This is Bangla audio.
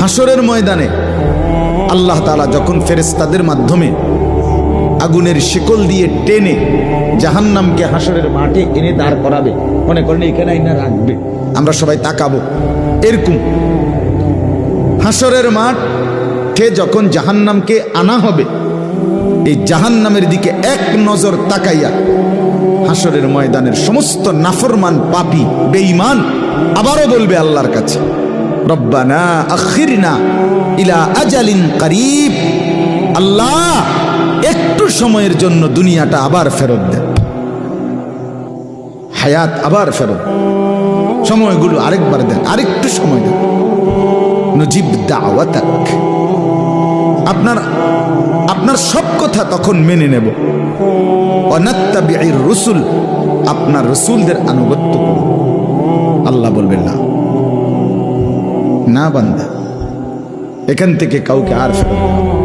হাসরের ময়দানে আল্লাহ তাআলা যখন ফেরেশতাদের মাধ্যমে আগুনের শিকল দিয়ে টেনে জাহান্নামকে হাসরের মাঠে এনে দাঁড় করাবে, মনে করেন এখানে আইনা রাখবে, আমরা সবাই তাকাবো, এরকম হাসরের মাঠে যখন জাহান্নামকে আনা হবে, এই জাহান্নামের দিকে এক নজর তাকাইয়া হাসরের ময়দানের সমস্ত নাফরমান পাপী বেঈমান আবারও বলবে আল্লাহর কাছে, রব্বানা আখিরনা ইলা আজালিন করিব, আল্লাহ একটু সময়ের জন্য দুনিয়াটা আবার ফেরত দেন, হায়াত আবার ফেরত, সময়গুলো আরেকবার দেন, আরেকটু সময় দেন, নজিব দাওয়াতাক, আপনার সব কথা তখন মেনে নেব, অনাত্তাবিউর রসুল, আপনার রসুলদের আনুগত্য করব। আল্লাহ বলবেন না, না বান্দা, এখান থেকে কাউকে আর ফেরত দেব না।